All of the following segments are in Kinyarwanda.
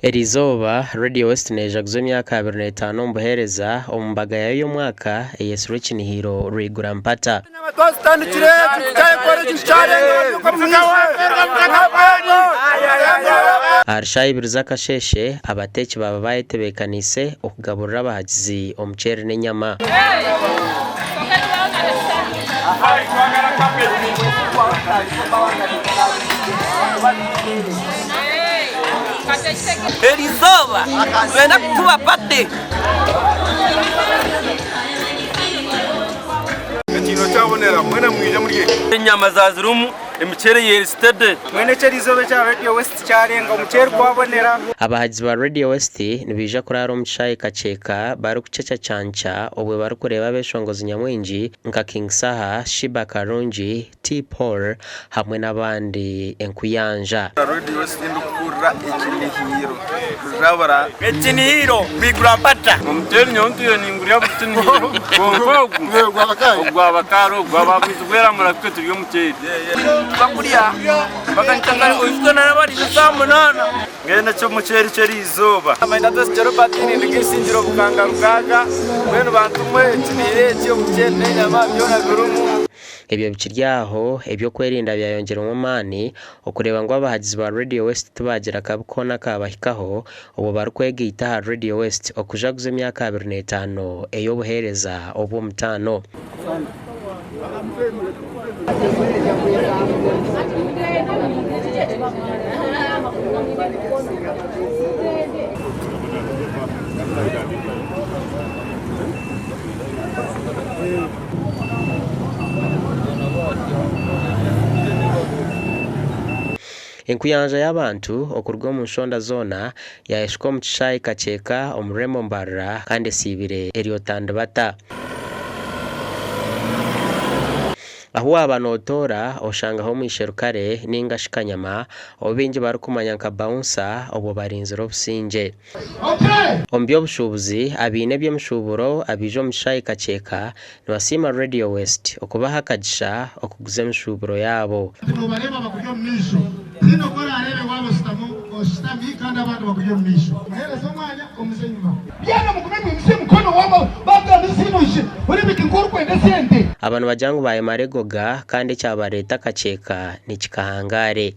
Erizoba Radio West neja kuzo myaka 25 mbuhereza omumbaga yayo mwaka Yesu Kinihiro Rwigura Mpata Arshayi Kasheshe abateki baba bayetebekanise okugaburira abahagizi omuceri n'enyama Erizoba twenda kutuba pate Ekino cyabonera mwena mwija muri inyama za zirumu emicere yeristede mwene Erizoba cya Radio West cyarenga umucere kwabonera abahagizi ba Radio West nibija kurara omushayi kacheka bari kuceca canca obwe bari kureba beshongozi nyamwinji nka King Saha Shiba Karungi T-Paul hamwe n'abandi enkuyanja Radio West ndukura Kinihiro zabara Kinihiro Rwigura Mpata umuceri nyontiyo ninguriya Kinihiro gwabakaro gwabagwizwera murakwe turi umuceri bakuriya bakantangara oyizwana nabari samunana ngenda cyo muceri Erizoba amenda dosero batini ndigisingiro bukanga rugaga mwene bantumwe Kinihire cyo muceri n'enyama byona birumu ebyo bikiryaho ebyo kwerinda byayongera umumani okureba ngo abahagizi ba Radio West tubagira kabukona kabahikaho ubu barkwegita ha Radio West okujaguze myaka 25 eyo buhereza obo mutano Enkuyanja y'abantu okurwa mu nshonda zona yaeshwa mu kishayi kacheka omuremo mbarra kandi sibire eriotandabata aho abanotora oshangaho mu isherukare ninga shikanyama obingi barukumanya nka bouncer obo barinziro businje ombyo bushubuzi abine by'emshuburo abijo mu kishayi kacheka nibasima Radio West okubaha kagisha okuguza emshuburo yabo Zino kora arebe wabo stami kandi abantu bakujye mumisho muhereza umwanya umuzenyuma yana mukumenya umse mukono wabo baganda zino ishe uri bikinkuru kwende sente abantu bajangu baye maregoga kandi cyabareta kacheka nikikahangare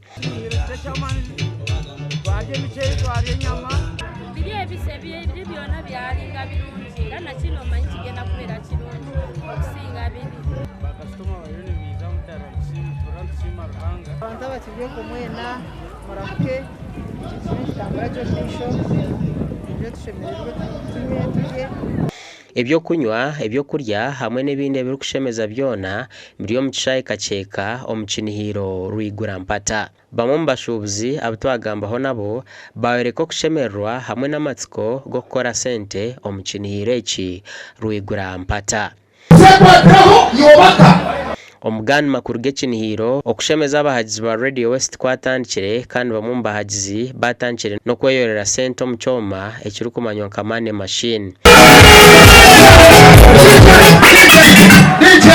Tugiye kumwena muramuke kitambara cyo shisho ibyo tushemererwe tuye ebyo kunywa ebyo kurya hamwe n'ibindi biri kushemeza byona mbiriyo mu kishayi kacheka omukinihiro Rwigura Mpata bamwe mbashubuzi abutwagambaho nabo bawereko kushemerwa hamwe n'amatsiko go gukora sente omukinihiro eki Rwigura Mpata omugani makuru g'Kinihiro okushemeza abahagizi ba Radio West kwatandikire kandi bamwe mu bahagizi batandikire no kweyorera sente mu cyoma ekiri kumanywa nka money machine DJ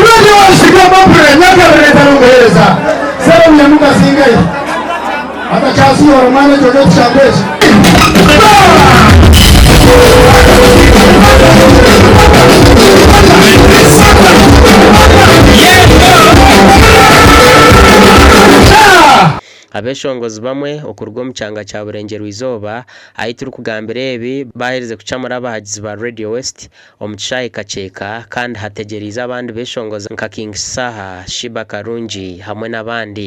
Radio West kama nyaka muhereza sasa mnyamuka singai hata kasi wa romano jojo chambezi abeshongozi bamwe okurwa mu cyanga cya burengero izoba ahitira kugambira ebi bahereze kucamura abahagizi ba Radio West omucishayi kacheka kandi hategeriza abandi beshongozi nka King Saha Shiba Karungi hamwe n'abandi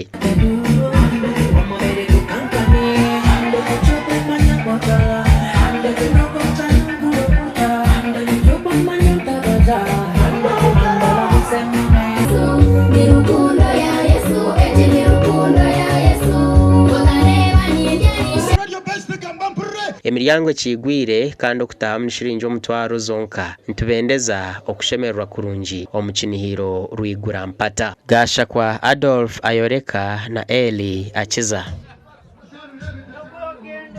emiryango kigwire kandi okutaha munishiringi omutwaro zonka ntubendeza okushemerwa kurungi omukinihiro Rwigura Mpata gasha kwa Adolf Ayoreka na Eli Akiza